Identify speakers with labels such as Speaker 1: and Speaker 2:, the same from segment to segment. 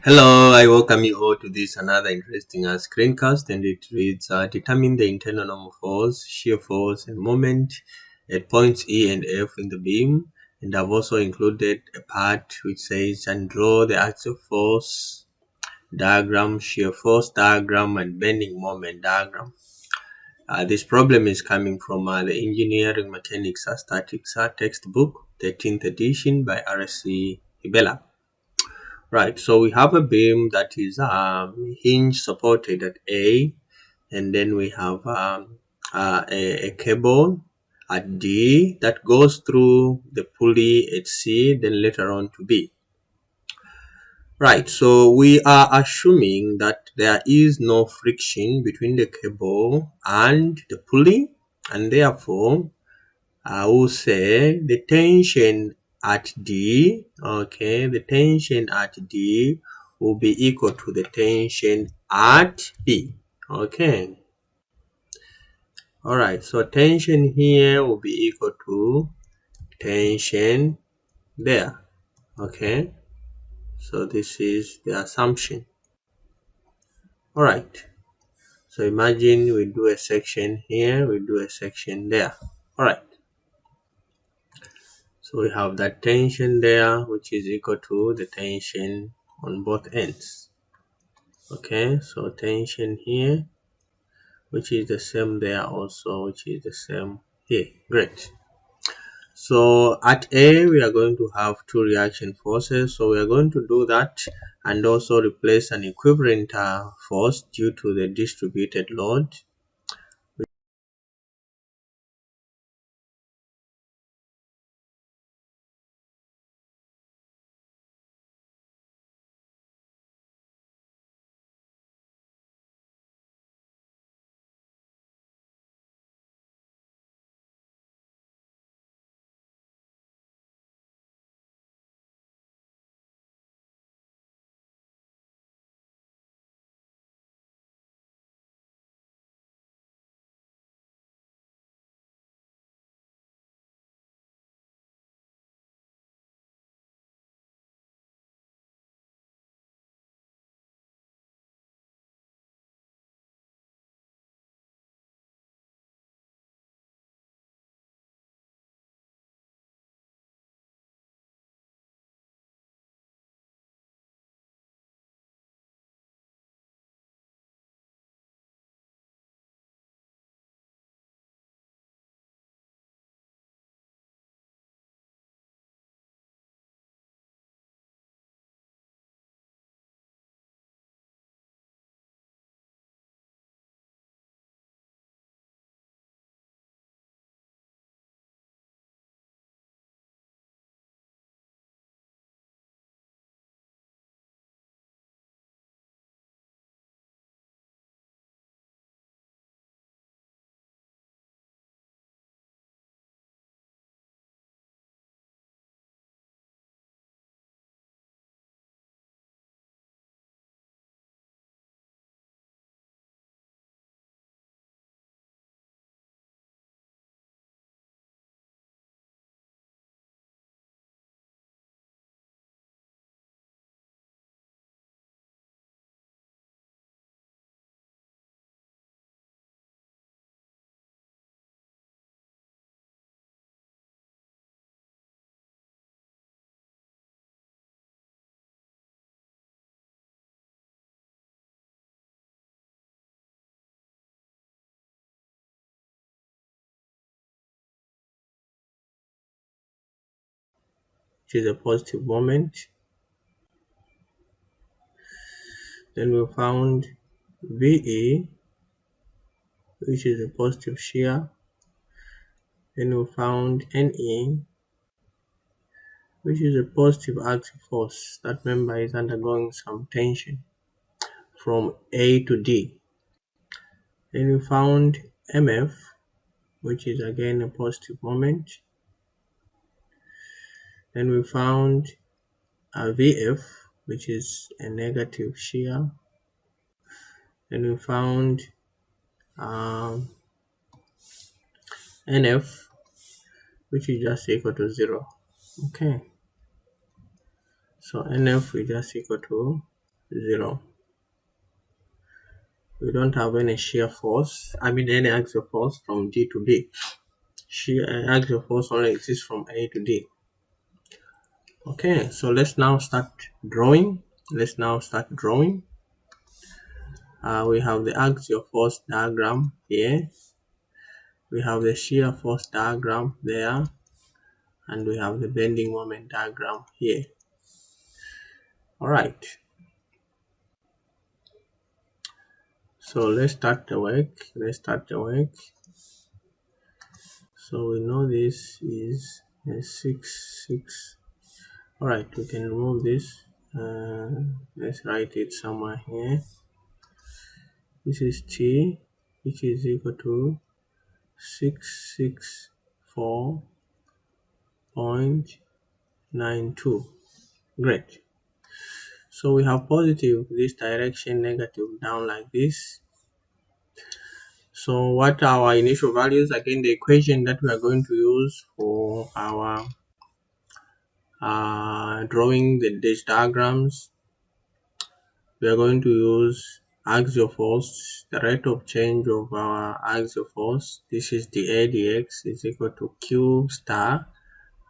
Speaker 1: Hello, I welcome you all to this another interesting screencast, and it reads determine the internal normal force, shear force and moment at points E and F in the beam. And I've also included a part which says and draw the axial force diagram, shear force diagram and bending moment diagram. This problem is coming from the Engineering Mechanics Statics textbook, 13th edition by R.C. Hibbeler. Right, so we have a beam that is hinge supported at A, and then we have a cable at D that goes through the pulley at C, then later on to B. Right, so we are assuming that there is no friction between the cable and the pulley, and therefore I will say the tension at D, okay, the tension at D will be equal to the tension at B, okay. Alright, so tension here will be equal to tension there, okay. So this is the assumption. Alright, so imagine we do a section here, we do a section there. Alright. So we have that tension there, which is equal to the tension on both ends. Okay, so tension here, which is the same there also, which is the same here. Great. So at A, we are going to have two reaction forces. So we are going to do that and also replace an equivalent force due to the distributed load. Which is a positive moment. Then we found VE, which is a positive shear. Then we found NE, which is a positive axial force. That member is undergoing some tension from A to D. Then we found MF, which is again a positive moment. Then we found a VF, which is a negative shear. Then we found NF, which is just equal to 0. Okay, so NF is just equal to 0. We don't have any shear force, any axial force from D to B. Shear axial force only exists from A to D. Okay, so let's now start drawing. We have the axial force diagram here. We have the shear force diagram there, and we have the bending moment diagram here. All right. So let's start the work. So we know this is a 6. All right, we can remove this. Let's write it somewhere here. This is T, which is equal to 664.92. Great. So we have positive this direction, negative down like this. So what are our initial values? Again, the equation that we are going to use for our drawing these diagrams, we are going to use axial force, the rate of change of our axial force. This is the ADX is equal to Q star.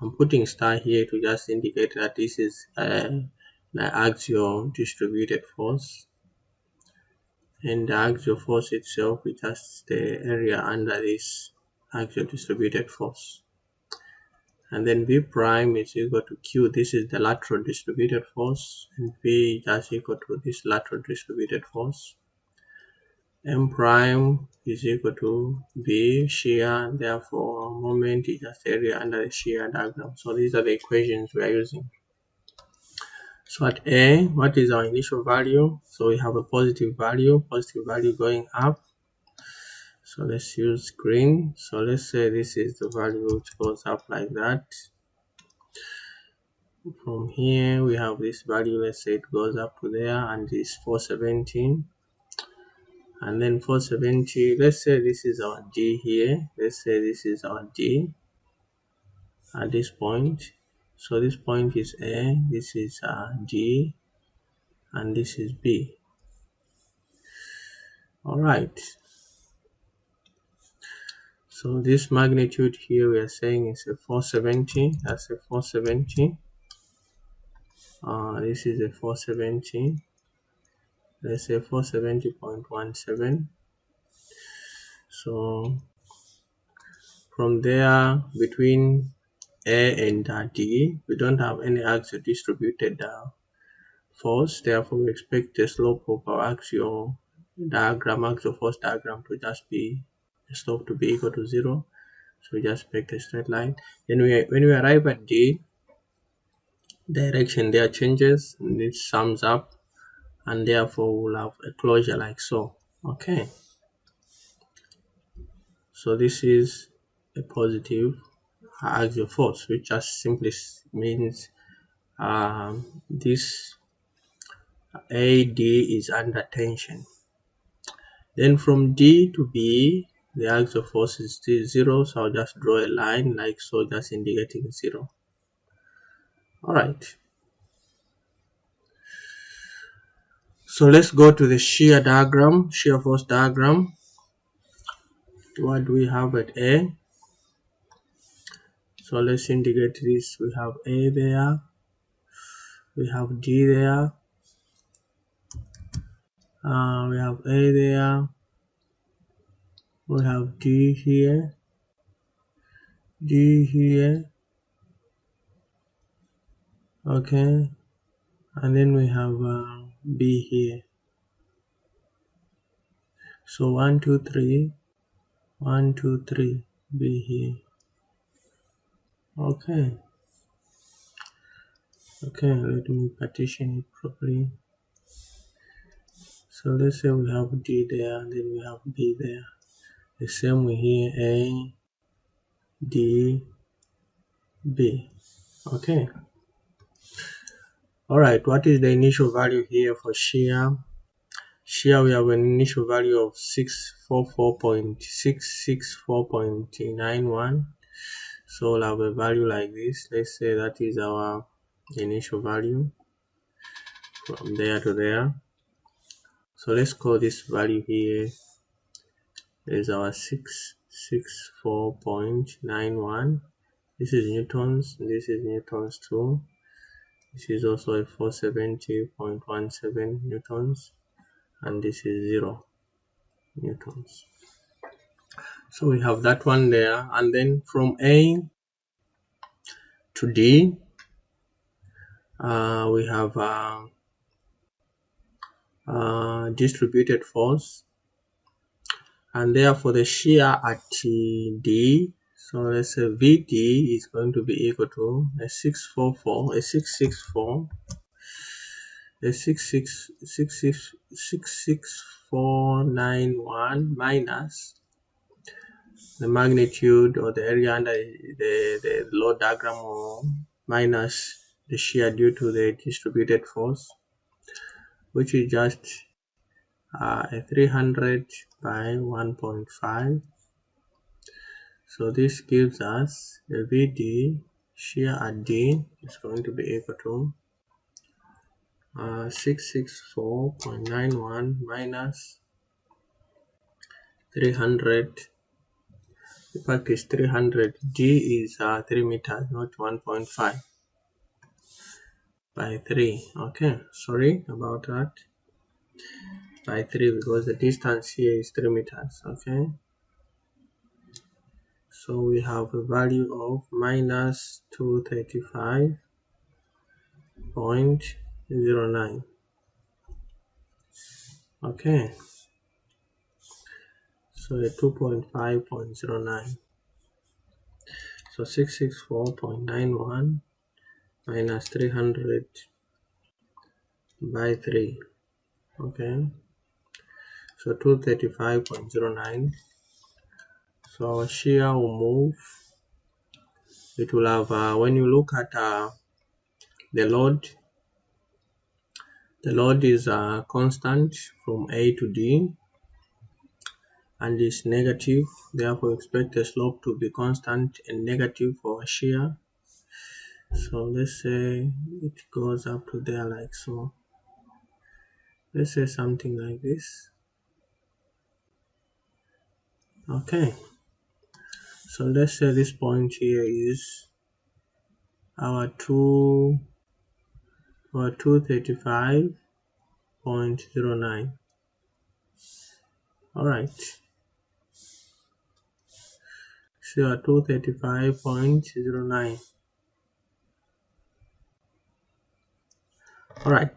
Speaker 1: I'm putting star here to just indicate that this is the axial distributed force, and the axial force itself is just the area under this axial distributed force. And then V prime is equal to Q. This is the lateral distributed force, and V is equal to this lateral distributed force. M prime is equal to B shear, therefore moment is just area under the shear diagram. So these are the equations we are using. So at A, what is our initial value? So we have a positive value going up. So let's use green. So let's say this is the value which goes up like that. From here we have this value, let's say it goes up to there, and this 417, and then 470, let's say this is our D here, let's say this is our D at this point. So this point is A, this is D, and this is B. All right, so this magnitude here we are saying is a 470. That's a 470. This is a 470. Let's say 470.17. So from there, between A and D, we don't have any axial distributed force. Therefore, we expect the slope of our axial force diagram to just be the slope to be equal to 0. So we just expect a straight line. Then when we arrive at D, direction there changes and it sums up, and therefore we'll have a closure like so. Okay. So this is a positive axial force, which just simply means this AD is under tension. Then from D to B, the axial force is still 0, so I'll just draw a line like so, just indicating 0. Alright, so let's go to the shear force diagram. What do we have at A? So let's indicate this. We have A there, we have D there, we have A there, we have D here, okay, and then we have B here. So 1 2 3, 1 2 3, B here. Okay, let me partition it properly. So let's say we have D there, and then we have B there. The same way here, A, D, B. Okay. Alright, what is the initial value here for shear? Shear, we have an initial value of 664.91. So we'll have a value like this. Let's say that is our initial value. from there to there. So let's call this value here is our 664.91. This is newtons, this is newtons too. This is also a 470.17 newtons, and this is 0 newtons. So we have that one there, and then from A to D, we have distributed force, and therefore the shear at D, so let's say VD is going to be equal to a 66491 minus the magnitude or the area under the load diagram, or minus the shear due to the distributed force, which is just a 300 by 1.5. So this gives us the VD shear at D is going to be equal to 664.91 minus 300. The fact is 300. D is 3 meters, not 1.5 by 3. Okay, sorry about that. By 3, because the distance here is 3 meters. Okay, so we have a value of minus 235.09. Okay, so a 2.5.09. So 664.91 minus 300 by 3. Okay, so 235.09. So our shear will move. It will have, when you look at the load is constant from A to D and is negative. Therefore, expect the slope to be constant and negative for shear. So let's say it goes up to there like so. Let's say something like this. Okay, so let's say this point here is our 235.09. all right, so 235.09. all right,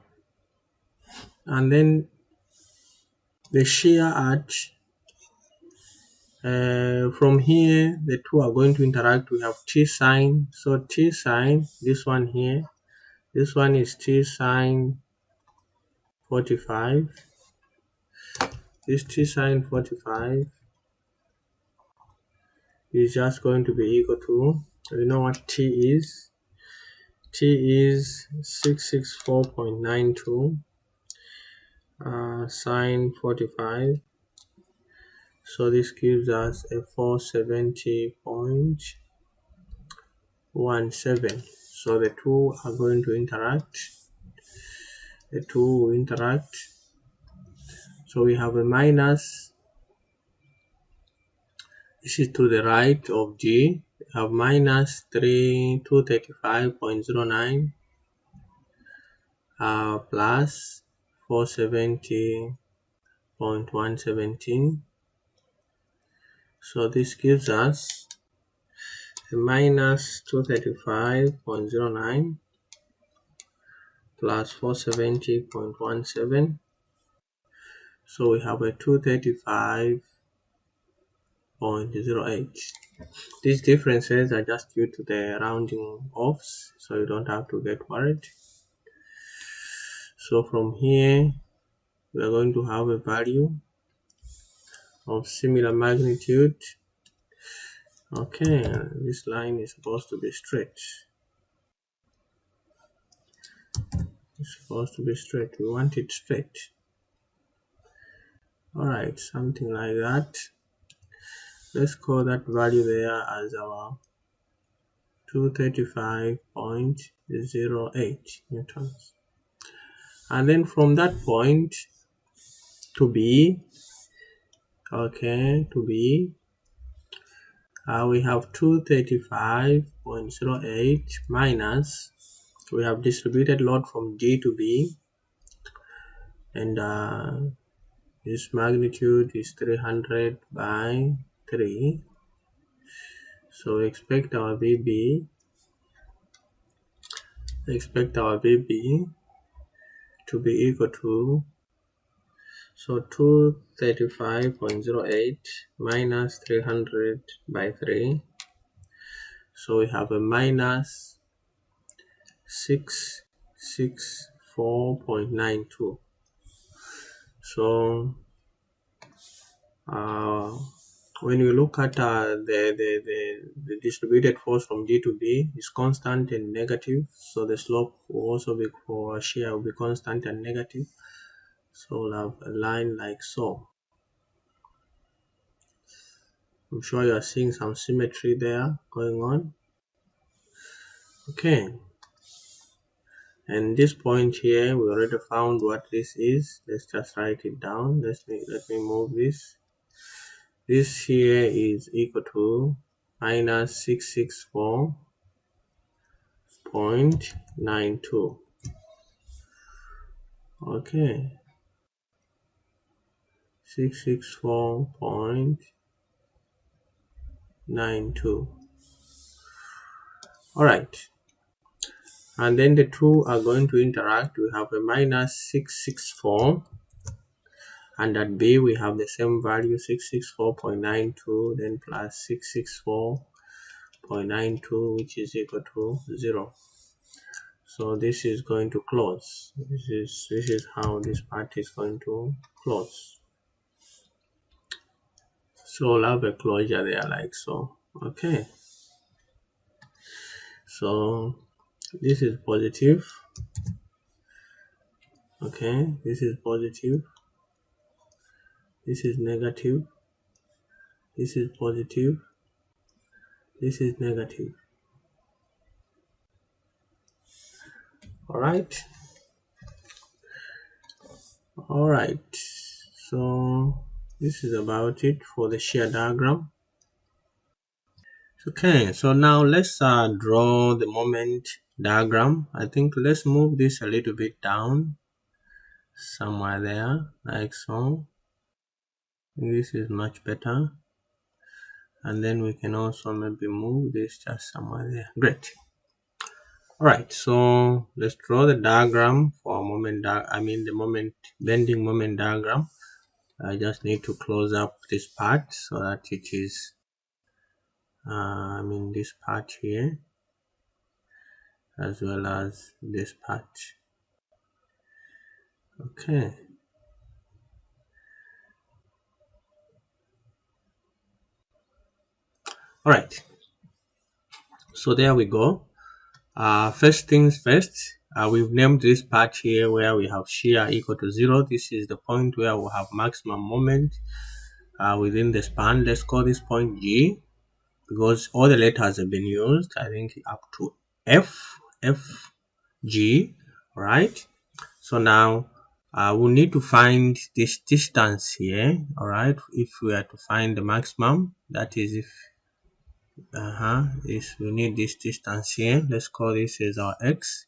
Speaker 1: and then the shear at from here the two are going to interact. We have T sine, so T sine, this one here, this one is T sine 45. This T sine 45 is just going to be equal to, you know what T is? T is 664.92 sine 45. So this gives us a 470.17. So the two are going to interact. The two will interact. So we have a minus. This is to the right of G. We have minus 235.09 plus 470.117. So this gives us a minus 235.09 plus 470.17. So we have a 235.08. These differences are just due to the rounding offs, so you don't have to get worried. So from here we are going to have a value of similar magnitude. Okay, this line is supposed to be straight. It's supposed to be straight. We want it straight. all right, something like that. Let's call that value there as our 235.08 newtons. And then from that point to B, okay, to B, we have 235.08 minus, we have distributed load from G to B, and this magnitude is 300 by 3. So expect our VB to be equal to, so 235.08 minus 300 by 3. So we have a minus 664.92. So when you look at the distributed force from D to B is constant and negative, so the slope will also be, for shear, will be constant and negative. So we'll have a line like so. I'm sure you are seeing some symmetry there going on. Okay, and this point here, we already found what this is. Let's just write it down. Let me move this. This here is equal to minus 664.92. Okay, 664.92. All right, and then the two are going to interact. We have a minus 664, and at B we have the same value, 664.92, then plus 664.92, which is equal to 0. So this is going to close. This is how this part is going to close. So we'll have a closure there like so. Okay, so this is positive. Okay, this is positive, this is negative, this is positive, this is negative. All right, so this is about it for the shear diagram. Okay, so now let's draw the moment diagram. I think let's move this a little bit down somewhere there like so. This is much better, and then we can also maybe move this just somewhere there. Great. All right, so let's draw the diagram for moment the moment bending moment diagram. I just need to close up this part so that it is this part here as well as this part. Okay, all right, so there we go. First things first, we've named this part here where we have shear equal to 0. This is the point where we have maximum moment within the span. Let's call this point G, because all the letters have been used, I think up to F, G, right? So now we'll need to find this distance here, all right? If we are to find the maximum, that is if we need this distance here. Let's call this as our X.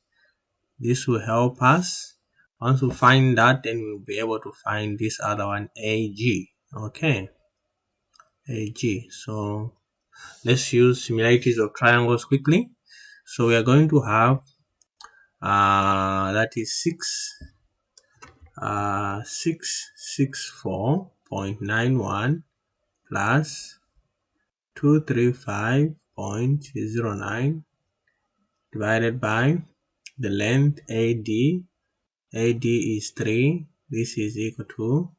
Speaker 1: This will help us. Once we find that, then we'll be able to find this other one, AG. Okay, AG. So let's use similarities of triangles quickly. So we are going to have that is 664.91 plus 235.09 divided by the length AD. AD is 3. This is equal to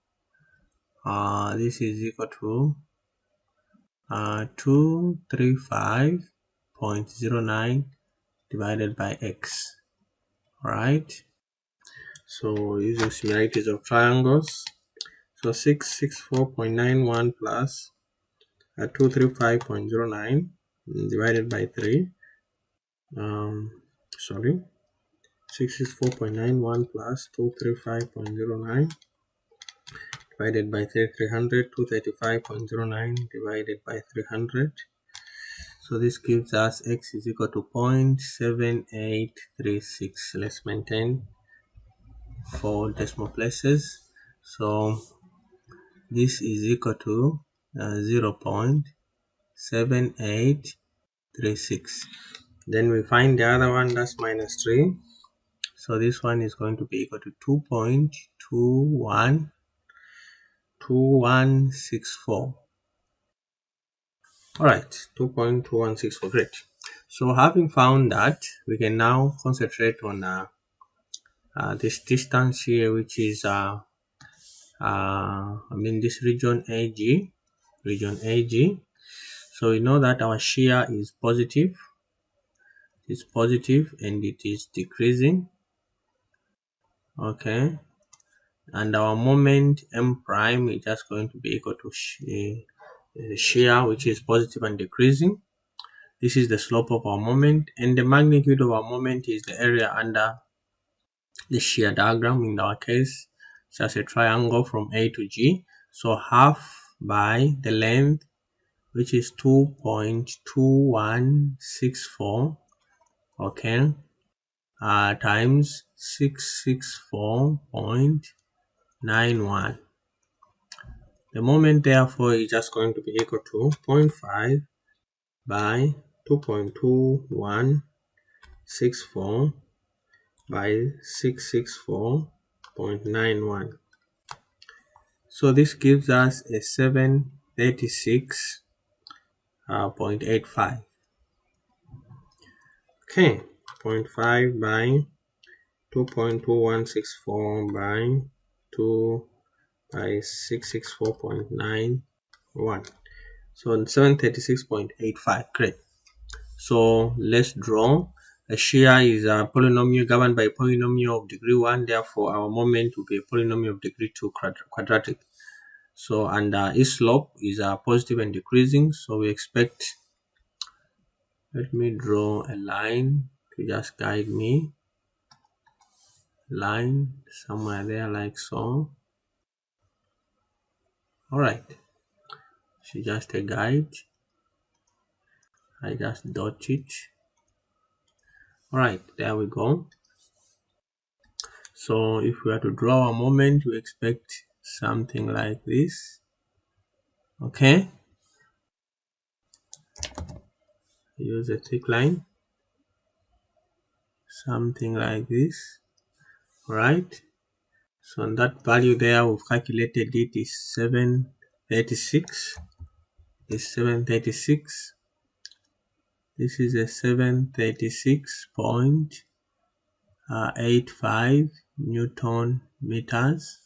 Speaker 1: 235.09 divided by X. Right? So using similarities of triangles, so 664.91 plus 235.09 divided by 3. 664.91 plus 235.09 divided by 300, 235.09 divided by 300. So this gives us x is equal to 0.7836. Let's maintain 4 decimal places. So this is equal to 0.7836. Then we find the other one, that's minus 3. So this one is going to be equal to 2.2164. Alright, 2.2164. Great. So having found that, we can now concentrate on this distance here, which is this region AG. So we know that our shear is positive. It's positive and it is decreasing. Okay. And our moment M prime is just going to be equal to shear, which is positive and decreasing. This is the slope of our moment, and the magnitude of our moment is the area under the shear diagram. In our case, it's just a triangle from A to G. So half by the length, which is 2.2164, okay, times 664.91. The moment therefore is just going to be equal to 0.5 by 2.2164 by 664.91. So this gives us a 736.85. Okay, 0.5 by 2.2164 by 2 by 664.91. So 736.85. Great. So let's draw. A shear is a polynomial governed by a polynomial of degree 1. Therefore, our moment will be a polynomial of degree 2 quadratic. So, and its slope is positive and decreasing. So we expect, let me draw a line to just guide me. Line somewhere there like so. Alright. So just a guide. I just dot it. Alright, there we go. So if we are to draw a moment, we expect something like this. Okay. Use a thick line. Something like this. Alright. So on that value there, we've calculated it is 736. Is 736. This is a 736.85 Newton meters.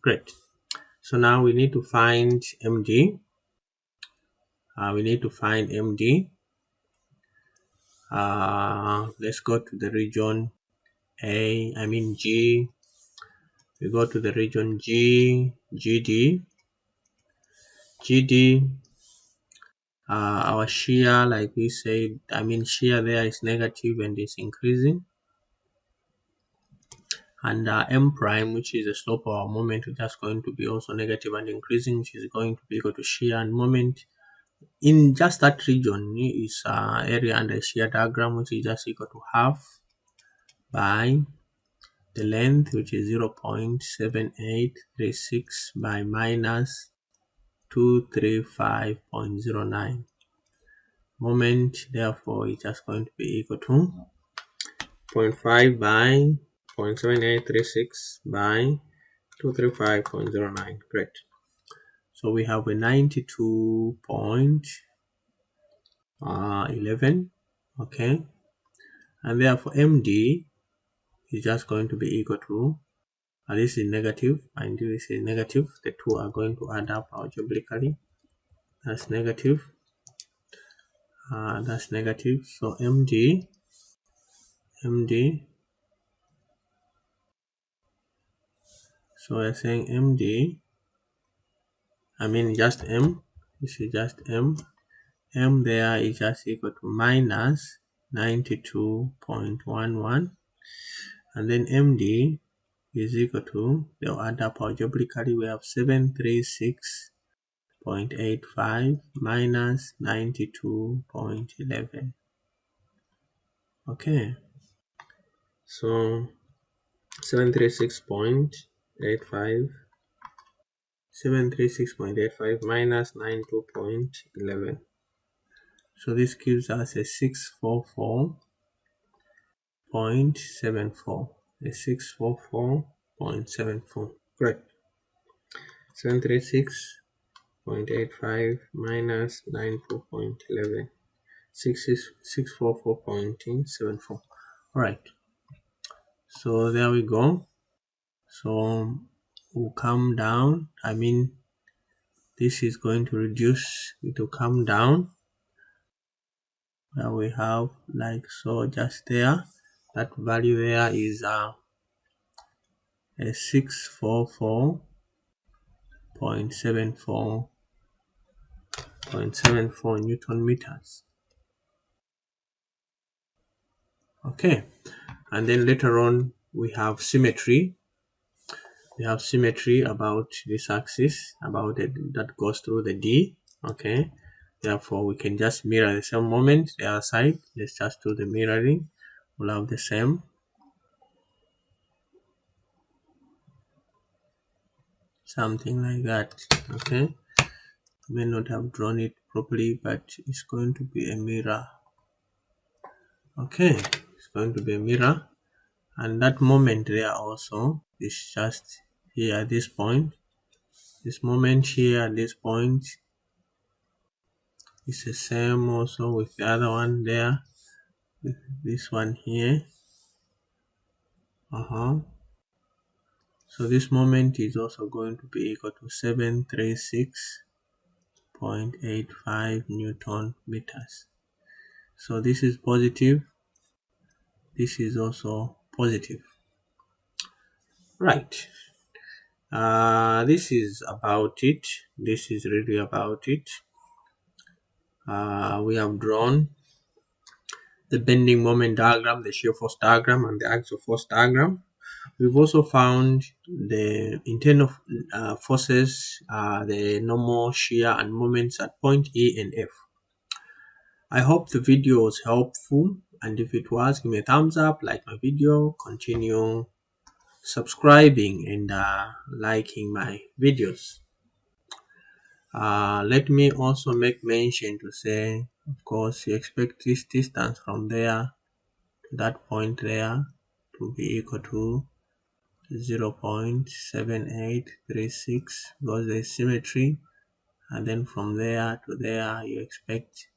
Speaker 1: Great. So now we need to find MD. Let's go to the region G. We go to the region GD. Our shear, like we said, shear there is negative and is increasing. And M prime, which is the slope of our moment, is just going to be also negative and increasing, which is going to be equal to shear and moment. In just that region is area under shear diagram, which is just equal to half by the length, which is 0.7836 by minus 235.09. Moment therefore is just going to be equal to 0.5 by 0.7836 by 235.09. Great. So we have a 92.11. Okay. And therefore MD is just going to be equal to, this is negative, and this is negative. The two are going to add up algebraically. That's negative. That's negative. So MD. So we're saying MD. Just M. This is just M. M there is just equal to minus 92.11. and then MD is equal to, they'll add up algebraically. We have 736.85 minus 92.11. Okay, so 736.85 minus 92.11. So this gives us a 644.74. A 644.74. Correct. 736.85 minus 92.11. 644.74. Alright. So there we go. So we'll come down. I mean, this is going to reduce. It will come down. Now we have like so, just there. That value there is a 644.74 Newton meters. Okay, and then later on we have symmetry. We have symmetry about this axis, about it that goes through the D. Okay, therefore we can just mirror the same moment the other side. Let's just do the mirroring. We'll have the same. Something like that. Okay, may not have drawn it properly, but it's going to be a mirror. Okay, it's going to be a mirror, and that moment there also is just here at this point. This moment here at this point is the same also with the other one there, with this one here. So this moment is also going to be equal to 736.85 Newton meters. So this is positive. This is also positive. Right. This is about it. This is really about it. We have drawn the bending moment diagram, the shear force diagram, and the axial force diagram. We've also found the internal forces, the normal shear and moments at point E and F. I hope the video was helpful, and if it was, give me a thumbs up, like my video, continue subscribing and liking my videos. Let me also make mention to say, of course, you expect this distance from there to that point there to be equal to 0.7836 because there is symmetry, and then from there to there you expect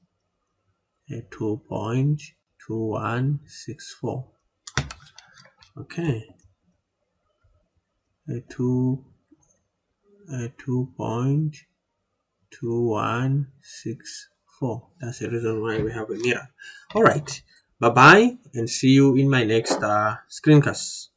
Speaker 1: a 2.2164. Okay, a 2.2164. That's the reason why we have a mirror. All right, bye bye, and see you in my next screencast.